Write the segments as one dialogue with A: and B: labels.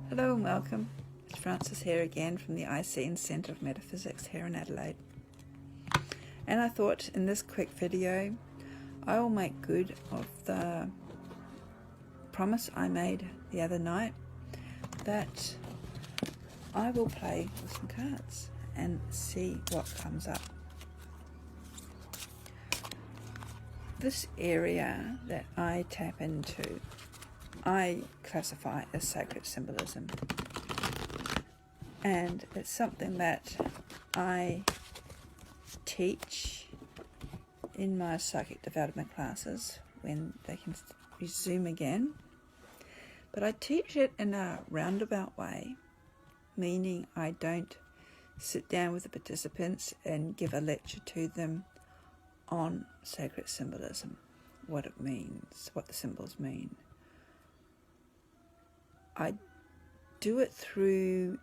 A: Hello and welcome. It's Frances here again from the ICN Centre of Metaphysics here in Adelaide. And I thought in this quick video I will make good of the promise I made the other night that I will play with some cards and see what comes up. This area that I tap into I classify as sacred symbolism, and it's something that I teach in my psychic development classes when they can resume again, but I teach it in a roundabout way, meaning I don't sit down with the participants and give a lecture to them on sacred symbolism, what it means, what the symbols mean. I do it through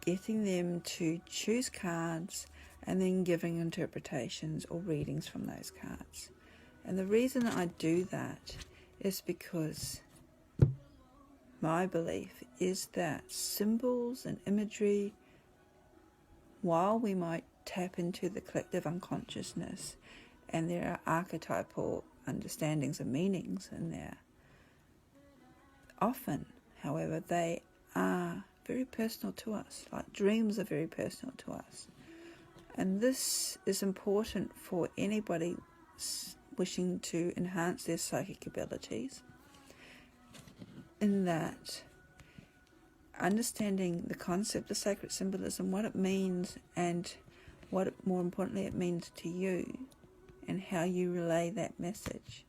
A: getting them to choose cards and then giving interpretations or readings from those cards. And the reason I do that is because my belief is that symbols and imagery, while we might tap into the collective unconsciousness and there are archetypal understandings and meanings in there, often, however, they are very personal to us, like dreams are very personal to us. And this is important for anybody wishing to enhance their psychic abilities, in that understanding the concept of sacred symbolism, what it means and what, more importantly, it means to you and how you relay that message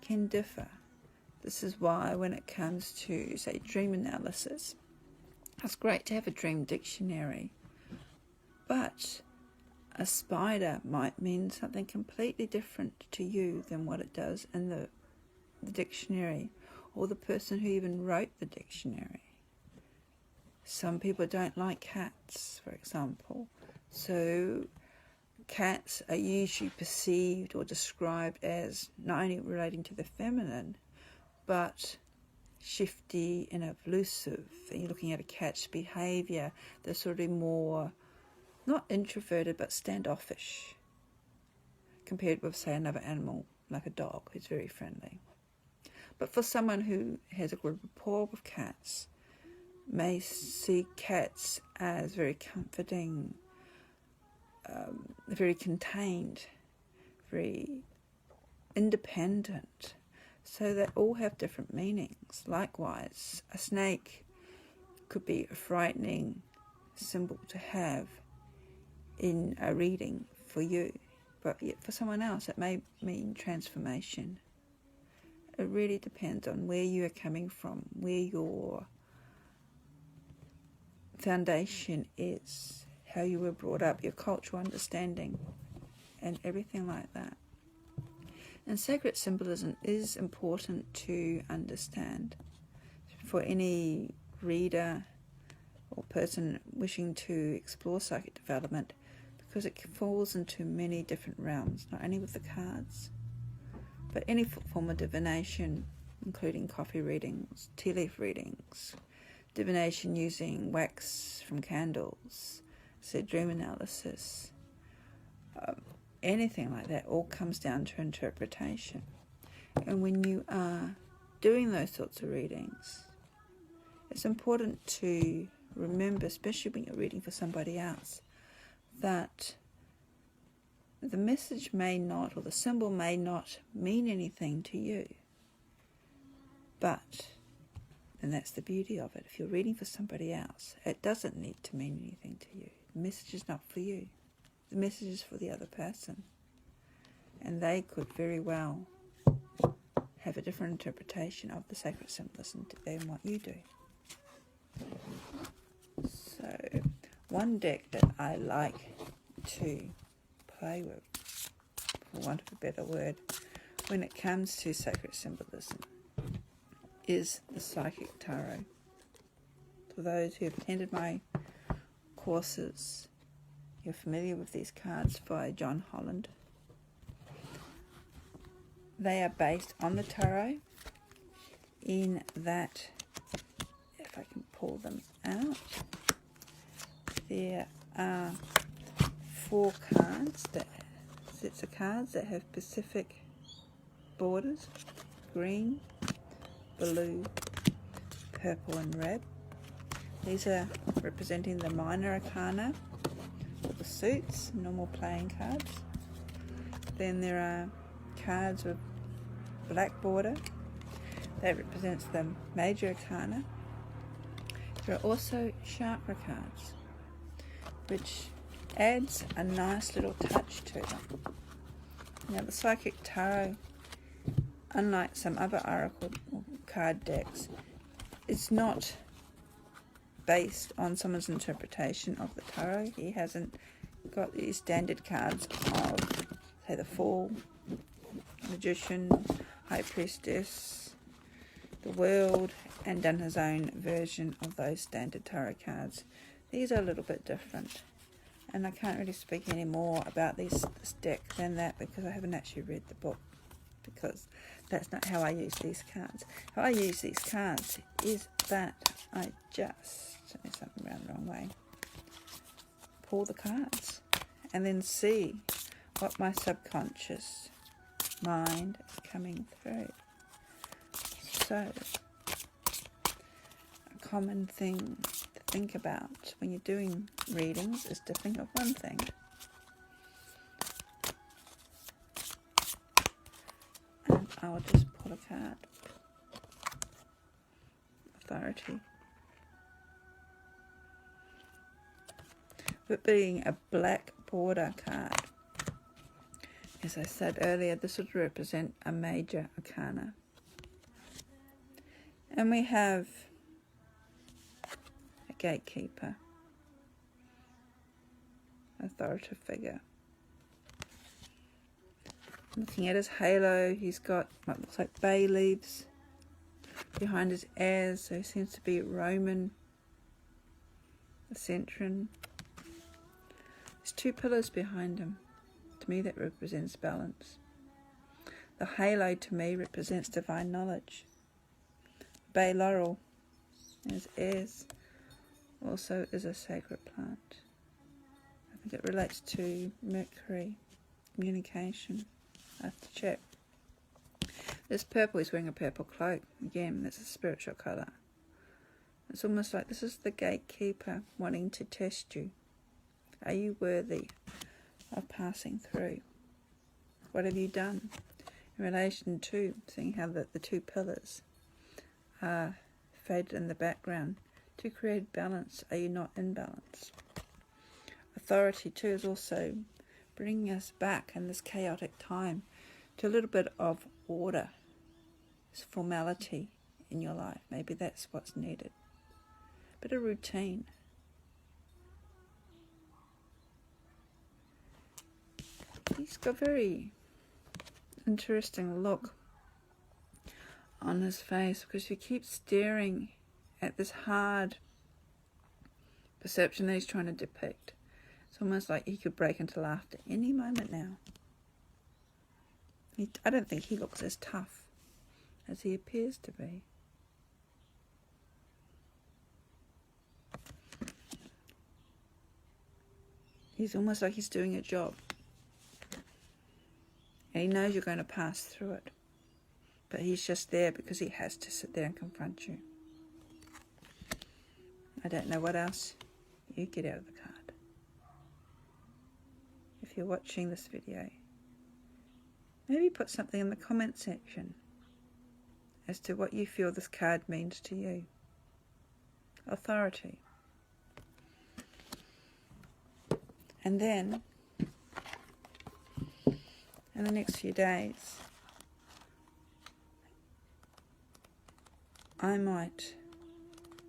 A: can differ. This is why when it comes to, say, dream analysis, it's great to have a dream dictionary, but a spider might mean something completely different to you than what it does in the dictionary, or the person who even wrote the dictionary. Some people don't like cats, for example, so cats are usually perceived or described as not only relating to the feminine, but shifty and elusive. And you're looking at a cat's behaviour, they're sort of more, not introverted, but standoffish, compared with, say, another animal, like a dog, who's very friendly. But for someone who has a good rapport with cats, may see cats as very comforting, very contained, very independent. So they all have different meanings. Likewise, a snake could be a frightening symbol to have in a reading for you, but yet for someone else it may mean transformation. It really depends on where you are coming from, where your foundation is, how you were brought up, your cultural understanding, and everything like that. And sacred symbolism is important to understand for any reader or person wishing to explore psychic development, because it falls into many different realms, not only with the cards, but any form of divination, including coffee readings, tea leaf readings, divination using wax from candles, so dream analysis, anything like that, all comes down to interpretation. And when you are doing those sorts of readings, it's important to remember, especially when you're reading for somebody else, that the message may not, or the symbol may not mean anything to you. But, and that's the beauty of it, if you're reading for somebody else, it doesn't need to mean anything to you. The message is not for you. The message is for the other person, and they could very well have a different interpretation of the sacred symbolism than what you do. So, one deck that I like to play with, for want of a better word, when it comes to sacred symbolism, is the Psychic Tarot. For those who have attended my courses, you're familiar with these cards by John Holland. They are based on the tarot in that, if I can pull them out, there are 4 cards, sets of cards that have specific borders: green, blue, purple and red. These are representing the minor arcana, the suits, normal playing cards. Then there are cards with black border. That represents the major arcana. There are also chakra cards, which adds a nice little touch to them. Now the Psychic Tarot, unlike some other oracle card decks, it's not based on someone's interpretation of the tarot. He hasn't got these standard cards of, say, the Fool, Magician, High Priestess, the World, and done his own version of those standard tarot cards. These are a little bit different, and I can't really speak any more about this deck than that because I haven't actually read the book, because that's not how I use these cards. How I use these cards is that I just, there's something around the wrong way, pull the cards and then see what my subconscious mind is coming through. So, a common thing to think about when you're doing readings is to think of one thing. And I'll just pull a card. Authority. But being a black border card, as I said earlier, this would represent a major arcana. And we have a gatekeeper, authoritative figure. Looking at his halo, he's got what looks like bay leaves behind his ears, so he seems to be Roman, the centurion. There's 2 pillars behind him. To me, that represents balance. The halo, to me, represents divine knowledge. Bay laurel, as ears, also is a sacred plant. I think it relates to Mercury, communication. I have to check. This purple, he's wearing a purple cloak. Again, that's a spiritual colour. It's almost like this is the gatekeeper wanting to test you. Are you worthy of passing through? What have you done in relation to seeing how the 2 pillars are faded in the background to create balance? Are you not in balance? Authority too is also bringing us back in this chaotic time to a little bit of order, this formality in your life. Maybe that's what's needed. A bit of routine. He's got a very interesting look on his face because he keeps staring at this hard perception that he's trying to depict. It's almost like he could break into laughter any moment now. I don't think he looks as tough as he appears to be. He's almost like he's doing a job. And he knows you're going to pass through it. But he's just there because he has to sit there and confront you. I don't know what else you get out of the card. If you're watching this video, maybe put something in the comment section as to what you feel this card means to you. Authority. And then, in the next few days, I might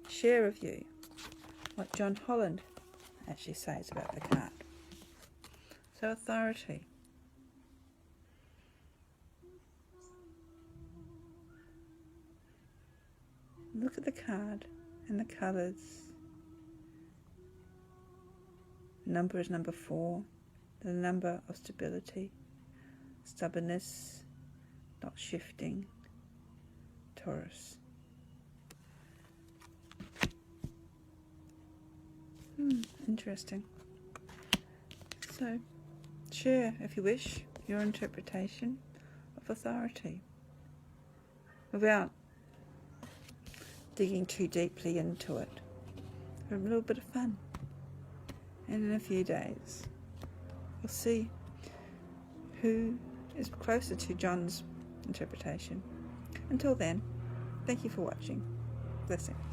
A: share with you what John Holland actually says about the card. So, authority. Look at the card and the colours. The number is number 4, the number of stability, stubbornness, not shifting, Taurus. Interesting. So, share, if you wish, your interpretation of authority without digging too deeply into it. For a little bit of fun. And in a few days, we'll see who is closer to John's interpretation. Until then, thank you for watching. Blessings.